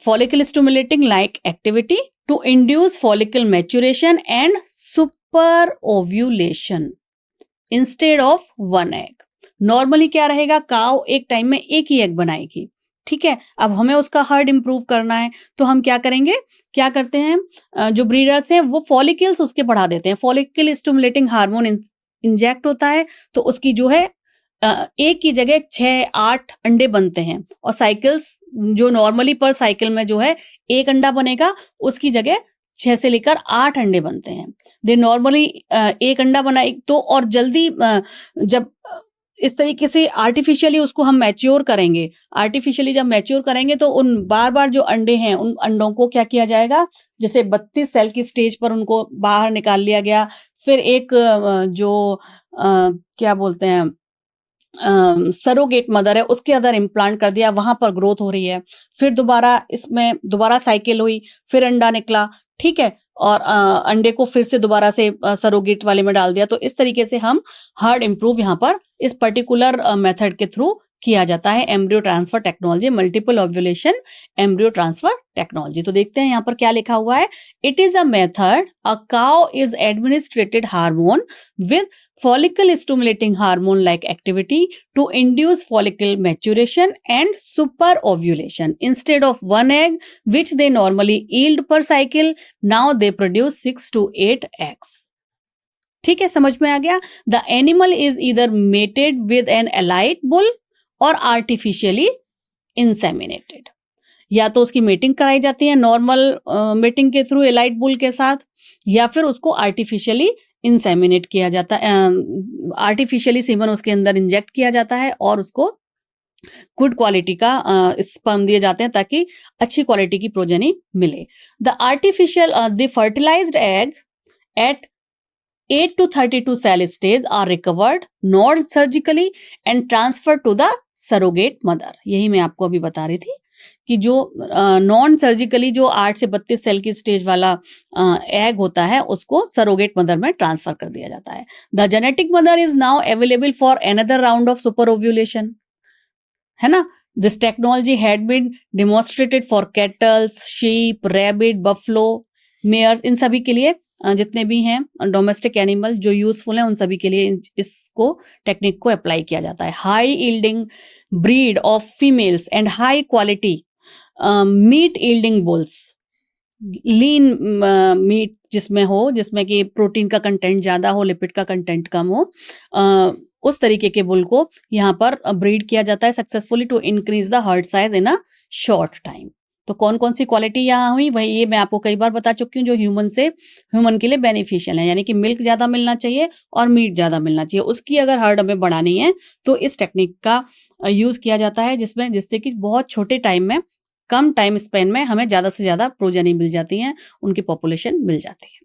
follicle stimulating like activity to induce follicle maturation and super ovulation instead of one egg। Normally क्या रहेगा, cow एक time में एक ही egg बनाएगी। ठीक है, अब हमें उसका हर्ड इंप्रूव करना है तो हम क्या करेंगे, क्या करते हैं, जो ब्रीडर्स हैं वो फॉलिकल्स उसके बढ़ा देते हैं। फॉलिकल स्टिमुलेटिंग हार्मोन इंजेक्ट होता है तो उसकी जो है एक की जगह 6-8 अंडे बनते हैं, और साइकिल्स जो नॉर्मली पर साइकिल में जो है एक अंडा बनेगा, उसकी जगह 6 से लेकर 8 अंडे बनते हैं। दे नॉर्मली एक अंडा बनाए तो, और जल्दी जब इस तरीके से आर्टिफिशियली उसको हम मैच्योर करेंगे, आर्टिफिशियली जब मैच्योर करेंगे तो उन बार बार जो अंडे हैं उन अंडों को क्या किया जाएगा, जैसे 32 सेल की स्टेज पर उनको बाहर निकाल लिया गया, फिर एक क्या बोलते हैं सरोगेट मदर है, उसके अंदर इम्प्लांट कर दिया, वहां पर ग्रोथ हो रही है, फिर दोबारा इसमें दोबारा साइकिल हुई, फिर अंडा निकला, ठीक है, और अंडे को फिर से दोबारा से सरोगेट वाले में डाल दिया। तो इस तरीके से हम हर्ड इम्प्रूव यहाँ पर इस पर्टिकुलर मेथड के थ्रू किया जाता है, embryo transfer technology, multiple ovulation embryo transfer technology. तो देखते हैं यहाँ पर क्या लिखा हुआ है। It is a method a cow is administrated hormone with follicle stimulating hormone like activity to induce follicle maturation and super ovulation. Instead of one egg which they normally yield per cycle, now they produce 6 to 8 eggs. ठीक है, समझ में आ गया। The animal is either mated with an elite bull or artificially inseminated. या तो उसकी mating कराई जाती है नॉर्मल मेटिंग के थ्रू एलाइट बुल के साथ, या फिर उसको आर्टिफिशियली इंसेमिनेट किया जाता है, आर्टिफिशियली सीमन उसके अंदर इंजेक्ट किया जाता है और उसको गुड क्वालिटी का स्पर्म दिए जाते हैं ताकि अच्छी क्वालिटी की प्रोजेनी मिले। The fertilised egg at 8 to 32 cell stage are recovered not surgically and transferred to the surrogate mother. यही मैं आपको अभी बता रही थी कि जो नॉन सर्जिकली जो 8 से 32 सेल की स्टेज वाला एग होता है उसको सरोगेट मदर में ट्रांसफर कर दिया जाता है। The genetic mother is now available for another round of super ovulation, है ना। This technology had been demonstrated for cattles, sheep, rabbit, buffalo, mares, इन सभी के लिए जितने भी हैं डोमेस्टिक एनिमल जो यूजफुल हैं उन सभी के लिए इसको टेक्निक को अप्लाई किया जाता है। High yielding breed of females and high quality meat yielding bulls, lean meat जिसमें हो, जिसमें कि प्रोटीन का कंटेंट ज्यादा हो, लिपिड का कंटेंट कम हो, उस तरीके के बुल को यहाँ पर ब्रीड किया जाता है successfully to increase the herd size in a short time. तो कौन कौन सी क्वालिटी यहाँ हुई, वही ये मैं आपको कई बार बता चुकी हूँ जो ह्यूमन के लिए बेनिफिशियल है, यानी कि मिल्क ज्यादा मिलना चाहिए और मीट ज्यादा मिलना चाहिए। उसकी अगर हर्ड हमें बढ़ानी है तो इस टेक्निक का यूज किया जाता है, जिससे कि बहुत छोटे टाइम में, कम टाइम स्पेन में हमें ज्यादा से ज्यादा प्रोजेनी मिल जाती है, उनकी पॉपुलेशन मिल जाती है।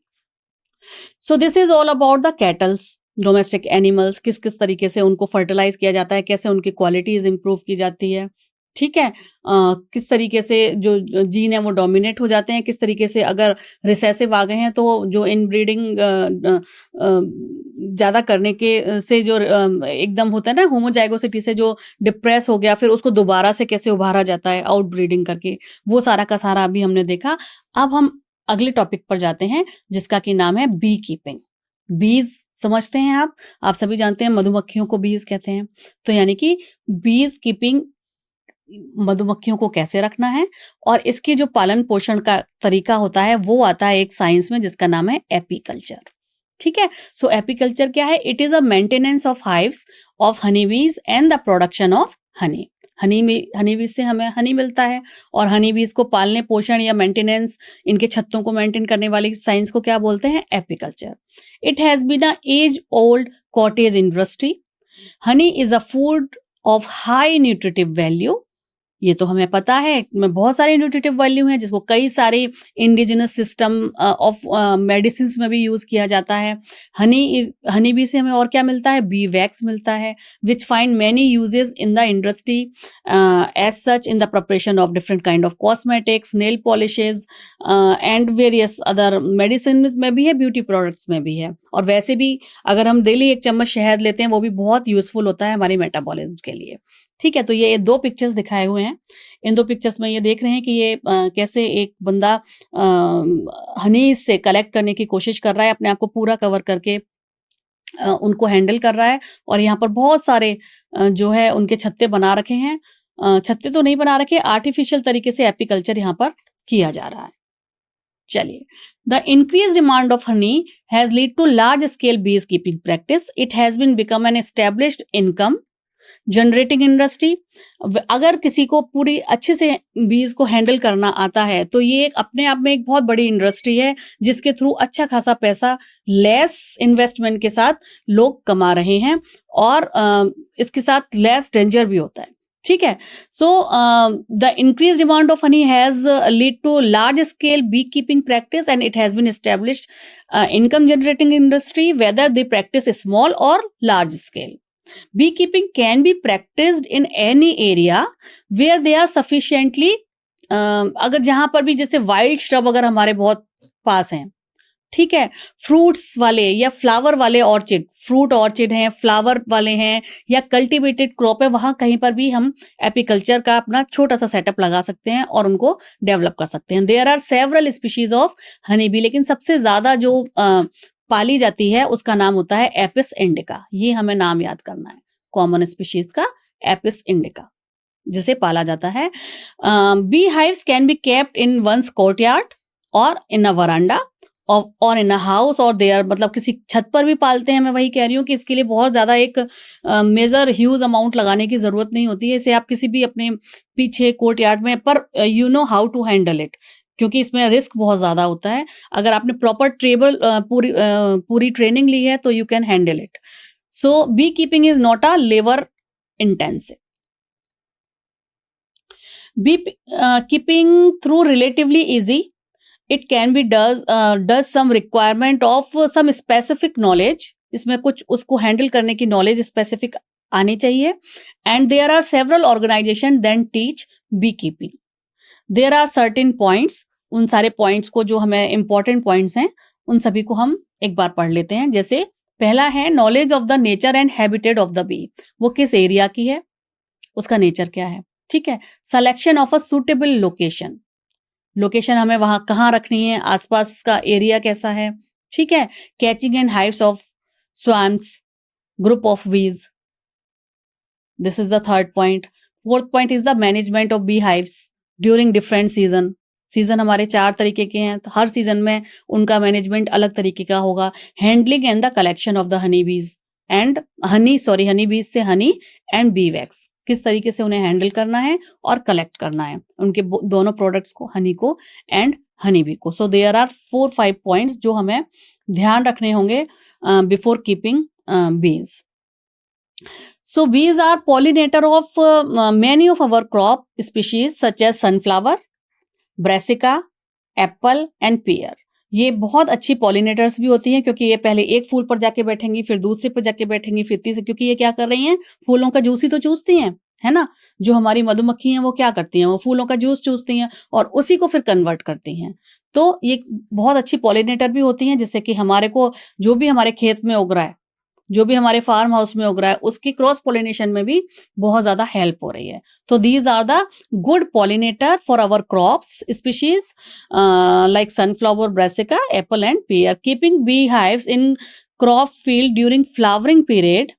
So this is all about the kettles, domestic animals, किस किस तरीके से उनको फर्टिलाइज किया जाता है, कैसे उनकी क्वालिटीज इंप्रूव की जाती है, ठीक है, किस तरीके से जो जीन है वो डोमिनेट हो जाते हैं, किस तरीके से अगर रिसेसिव आ गए हैं तो जो इनब्रीडिंग ज्यादा करने के से जो एकदम होता है ना होमोजाइगोसिटी से जो डिप्रेस हो गया, फिर उसको दोबारा से कैसे उभारा जाता है आउट ब्रीडिंग करके, वो सारा का सारा अभी हमने देखा। अब हम अगले टॉपिक पर जाते हैं जिसका कि नाम है बी कीपिंग। बीज समझते हैं आप सभी जानते हैं मधुमक्खियों को बीज कहते हैं। तो यानी कि बीज कीपिंग, मधुमक्खियों को कैसे रखना है और इसके जो पालन पोषण का तरीका होता है वो आता है एक साइंस में जिसका नाम है एपीकल्चर, ठीक है। सो एपीकल्चर क्या है? It is a maintenance of hives of honey bees and the production of honey. Honey bees से हमें हनी मिलता है और हनी बीज को पालने पोषण या मेंटेनेंस, इनके छत्तों को मेंटेन करने वाली साइंस को क्या बोलते हैं? Apiculture. It has been a age old cottage industry. Honey is a food of high nutritive value. ये तो हमें पता है, में बहुत सारे न्यूट्रिटिव वैल्यू हैं जिसको कई सारे इंडिजिनस सिस्टम ऑफ मेडिसिन में भी यूज किया जाता है। हनी बी से हमें और क्या मिलता है? बी वैक्स मिलता है, which find many uses in the industry as such in the preparation of different kind of cosmetics, nail polishes and various other medicine में भी है, ब्यूटी प्रोडक्ट्स में भी है। और वैसे भी अगर हम डेली 1 चम्मच शहद लेते हैं वो भी बहुत यूजफुल होता है हमारी मेटाबॉलिज्म के लिए, ठीक है। तो ये 2 पिक्चर्स दिखाए हुए हैं। इन 2 पिक्चर्स में ये देख रहे हैं कि ये कैसे एक बंदा हनी से कलेक्ट करने की कोशिश कर रहा है, अपने आप को पूरा कवर करके उनको हैंडल कर रहा है। और यहाँ पर बहुत सारे जो है उनके छत्ते बना रखे हैं, छत्ते तो नहीं बना रखे, आर्टिफिशियल तरीके से एपीकल्चर यहाँ पर किया जा रहा है। चलिए, the increase demand of honey has lead to large scale bees keeping practice. It has been become an established income generating industry, अगर किसी को पूरी अच्छे से बीज को हैंडल करना आता है तो ये एक अपने आप में एक बहुत बड़ी इंडस्ट्री है जिसके थ्रू अच्छा खासा पैसा लेस इन्वेस्टमेंट के साथ लोग कमा रहे हैं, और इसके साथ लेस डेंजर भी होता है। ठीक है, so the increase demand of honey has lead to large scale bee keeping practice and it has been established income generating industry whether they practice small or large scale. Beekeeping can be practiced in any area where they are sufficiently अगर जहां पर भी जैसे wild shrub अगर हमारे बहुत पास हैं, ठीक है, फ्रूट्स वाले या फ्लावर वाले ऑर्चिड, फ्रूट ऑर्चिड हैं, फ्लावर वाले हैं या कल्टीवेटेड क्रॉप है, वहां कहीं पर भी हम एपीकल्चर का अपना छोटा सा सेटअप लगा सकते हैं और उनको डेवलप कर सकते हैं। There are several species of honey bee, लेकिन सबसे ज्यादा जो पाली जाती है उसका नाम होता है एपिस इंडिका। ये हमें नाम याद करना है, कॉमन स्पीशीज का एपिस इंडिका जिसे पाला जाता है। Bee hives can be kept in one's courtyard और इन अ वरांडा और इन अ हाउस और देयर, मतलब किसी छत पर भी पालते हैं। मैं वही कह रही हूँ कि इसके लिए बहुत ज्यादा एक मेजर ह्यूज अमाउंट लगाने की जरूरत नहीं होती है। इसे आप किसी भी अपने पीछे कोर्ट यार्ड में, पर you know how to handle it, क्योंकि इसमें रिस्क बहुत ज्यादा होता है। अगर आपने प्रॉपर पूरी ट्रेनिंग ली है तो you can handle it. So bee keeping is not a labour intensive. Bee keeping through relatively easy, it can be does some requirement of some specific knowledge, इसमें कुछ उसको हैंडल करने की नॉलेज स्पेसिफिक आनी चाहिए। And there are several organization then teach bee keeping. There are certain points, उन सारे points को जो हमें इंपॉर्टेंट पॉइंट्स हैं उन सभी को हम एक बार पढ़ लेते हैं। जैसे पहला है knowledge of the nature and habitat of the bee, वो किस एरिया की है, उसका नेचर क्या है। ठीक है, selection of a suitable location, location हमें वहां कहाँ रखनी है, आसपास का एरिया कैसा है। ठीक है, catching and hives of swarms, group of bees, this is the third point. Fourth point is the management of bee hives during different season. Season हमारे 4 तरीके के हैं, तो हर सीजन में उनका मैनेजमेंट अलग तरीके का होगा। Handling and the collection of the honey bees and honey bees से हनी एंड बी वैक्स, किस तरीके से उन्हें हैंडल करना है और कलेक्ट करना है उनके दोनों प्रोडक्ट्स को, हनी को एंड हनी बी को। सो देयर आर 4-5 पॉइंट्स जो हमें ध्यान रखने होंगे बिफोर कीपिंग बीज। So bees are pollinator of many of our crop species such as sunflower, brassica, apple and pear. ये बहुत अच्छी पॉलिनेटर्स भी होती हैं क्योंकि ये पहले एक फूल पर जाके बैठेंगी, फिर दूसरे पर जाके बैठेंगी, फिर तीसरे, क्योंकि ये क्या कर रही हैं, फूलों का जूस ही तो चूसती हैं, है ना। जो हमारी मधुमक्खी हैं वो क्या करती हैं, वो फूलों का जूस चूसती हैं और उसी को फिर कन्वर्ट करती हैं। तो ये बहुत अच्छी पॉलिनेटर भी होती हैं, जिससे कि हमारे को जो भी हमारे खेत में उग रहा है, जो भी हमारे फार्म हाउस में उग रहा है, उसकी क्रॉस पॉलिनेशन में भी बहुत ज्यादा हेल्प हो रही है। तो these are the good pollinator for our crops species like sunflower, brassica, apple and pear. Keeping beehives in crop field during flowering period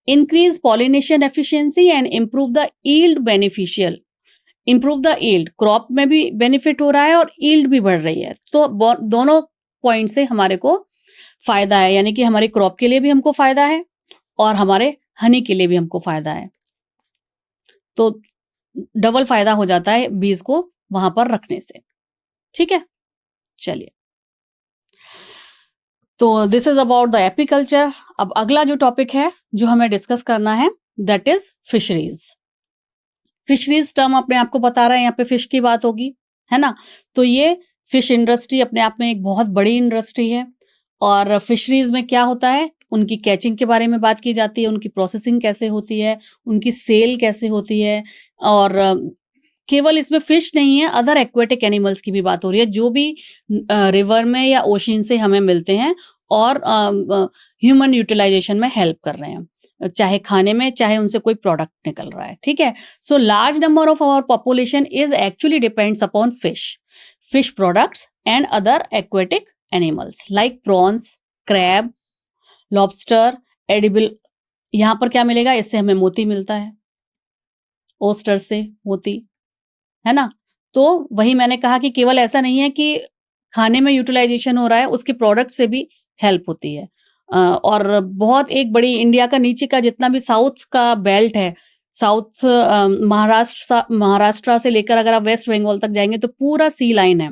increase pollination efficiency and improve the yield beneficial. Improve the yield, crop में भी benefit हो रहा है और yield भी बढ़ रही है। तो दोनों पॉइंट से हमारे को फायदा है, यानी कि हमारी क्रॉप के लिए भी हमको फायदा है और हमारे हनी के लिए भी हमको फायदा है। तो डबल फायदा हो जाता है बीज को वहां पर रखने से। ठीक है, चलिए, तो this is about the apiculture. अब अगला जो टॉपिक है जो हमें डिस्कस करना है, that is fisheries. Fisheries term अपने आप को बता रहा है, यहाँ पे फिश की बात होगी, है ना। तो ये फिश इंडस्ट्री अपने आप में एक बहुत बड़ी इंडस्ट्री है और फिशरीज में क्या होता है, उनकी कैचिंग के बारे में बात की जाती है, उनकी प्रोसेसिंग कैसे होती है, उनकी सेल कैसे होती है, और केवल इसमें फिश नहीं है, अदर एक्वेटिक एनिमल्स की भी बात हो रही है जो भी रिवर में या ओशन से हमें मिलते हैं और ह्यूमन यूटिलाइजेशन में हेल्प कर रहे हैं, चाहे खाने में, चाहे उनसे कोई प्रोडक्ट निकल रहा है। ठीक है, so large number of our population is actually depends upon fish products and other aquatic animals like prawns, crab, lobster, edible. यहां पर क्या मिलेगा, इससे हमें मोती मिलता है, ओस्टर से मोती, है ना। तो वही मैंने कहा कि केवल ऐसा नहीं है कि खाने में यूटिलाइजेशन हो रहा है, उसके प्रोडक्ट से भी हेल्प होती है। और बहुत एक बड़ी इंडिया का नीचे का जितना भी साउथ का बेल्ट है, साउथ महाराष्ट्र से लेकर अगर आप वेस्ट बंगाल तक जाएंगे तो पूरा सी लाइन है।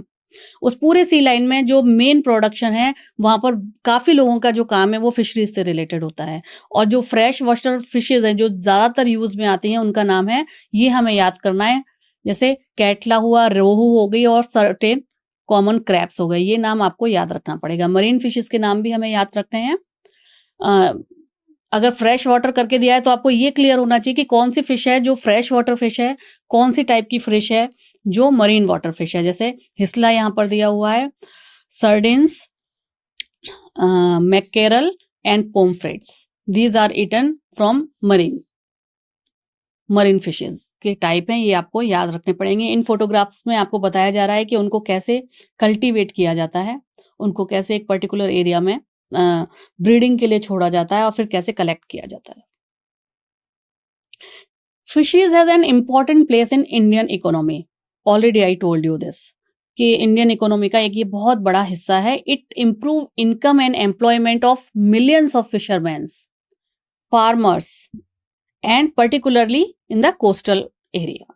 उस पूरे सी लाइन में जो मेन प्रोडक्शन है वहां पर काफी लोगों का जो काम है वो फिशरीज से रिलेटेड होता है। और जो फ्रेश वाटर फिशेज हैं जो ज्यादातर यूज में आती हैं उनका नाम है, ये हमें याद करना है, जैसे कैटला हुआ, रोहू हो गई और सर्टेन कॉमन क्रैब्स हो गए, ये नाम आपको याद रखना पड़ेगा। मरीन फिशेस के नाम भी हमें याद रखने हैं। अगर फ्रेश वाटर करके दिया है तो आपको ये क्लियर होना चाहिए कि कौन सी फिश है जो फ्रेश वाटर फिश है, कौन सी टाइप की फिश है जो मरीन वाटर फिश है। जैसे हिस्ला यहाँ पर दिया हुआ है, sardines, mackerel and pomfrets, these are eaten from marine fishes के टाइप हैं, ये आपको याद रखने पड़ेंगे। इन फोटोग्राफ्स में आपको बताया जा रहा है कि उनको कैसे कल्टीवेट किया जाता है, उनको कैसे एक पर्टिकुलर एरिया में ब्रीडिंग के लिए छोड़ा जाता है और फिर कैसे कलेक्ट किया जाता है। Fisheries has an important place in Indian economy, already I told you this, कि इंडियन इकोनॉमी का एक ये बहुत बड़ा हिस्सा है। It improve income and employment of millions of fisherman's, farmers and particularly in the coastal area.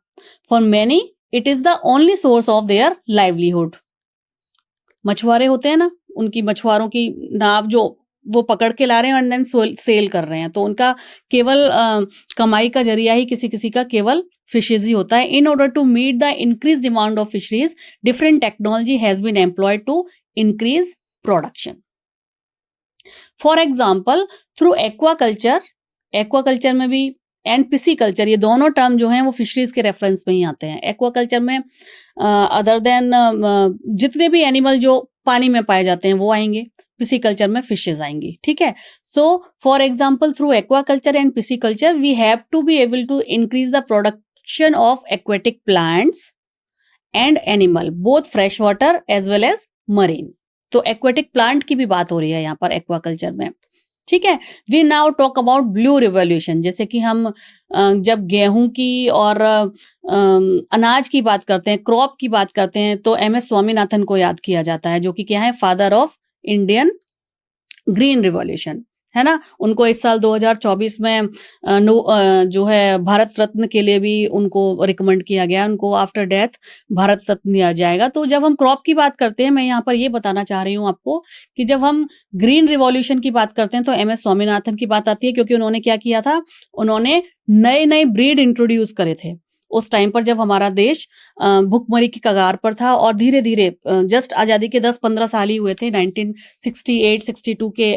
For many, it is the only source of their livelihood. मछुआरे होते हैं ना, उनकी मछुआरों की नाव जो वो पकड़ के ला रहे हैं और देन सेल कर रहे हैं, तो उनका केवल कमाई का जरिया ही किसी किसी का केवल फिशेज ही होता है। In order to meet the increase demand of fisheries, different technology has been employed to increase production. For example, through aquaculture में भी एंड पिसीकल्चर, ये दोनों टर्म जो हैं वो फिशरीज के रेफरेंस में ही आते हैं। एक्वाकल्चर में अदर देन जितने भी एनिमल जो पानी में पाए जाते हैं वो आएंगे, पिसीकल्चर में फिशेज आएंगी, ठीक है। So for example, through aquaculture and pisciculture we have to be able to increase the production of aquatic plants and animal, both fresh water as well as marine. तो एक्वेटिक प्लांट की भी बात हो रही है यहाँ पर एक्वाकल्चर में, ठीक है। We now talk about blue revolution, जैसे कि हम जब गेहूं की और अनाज की बात करते हैं, क्रॉप की बात करते हैं, तो MS स्वामीनाथन को याद किया जाता है, जो कि क्या है, father of Indian green revolution, है ना। उनको इस साल 2024 में जो है भारत रत्न के लिए भी उनको रिकमेंड किया गया, उनको आफ्टर डेथ भारत रत्न दिया जाएगा। तो जब हम क्रॉप की बात करते हैं, मैं यहाँ पर ये बताना चाह रही हूँ आपको कि जब हम ग्रीन रिवॉल्यूशन की बात करते हैं तो MS स्वामीनाथन की बात आती है, क्योंकि उन्होंने क्या किया था, उन्होंने नए नए ब्रीड इंट्रोड्यूस करे थे उस टाइम पर जब हमारा देश भुखमरी की कगार पर था। और धीरे धीरे जस्ट आज़ादी के 10-15 साल ही हुए थे, 1968-62 के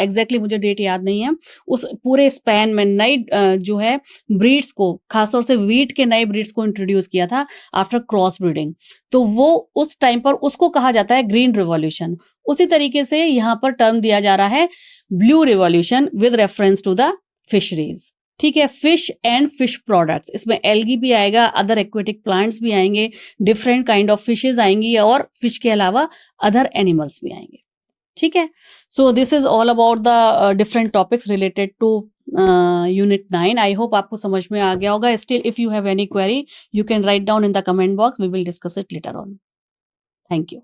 एग्जैक्टली मुझे डेट याद नहीं है। उस पूरे स्पैन में नई जो है ब्रीड्स को, खासतौर से वीट के नए ब्रीड्स को इंट्रोड्यूस किया था आफ्टर क्रॉस ब्रीडिंग। तो वो उस टाइम पर उसको कहा जाता है ग्रीन रिवॉल्यूशन। उसी तरीके से यहाँ पर टर्म दिया जा रहा है blue revolution with reference to the fisheries, ठीक है। फिश एंड फिश प्रोडक्ट्स, इसमें एल्गी भी आएगा, अदर एक्वेटिक प्लांट्स भी आएंगे, डिफरेंट काइंड ऑफ फिशेज आएंगी और फिश के अलावा अदर एनिमल्स भी आएंगे, ठीक है। So this is all about the different topics related to unit 9। I hope आपको समझ में आ गया होगा। Still if you have any query you can write down in the comment box, we will discuss it later on. Thank you.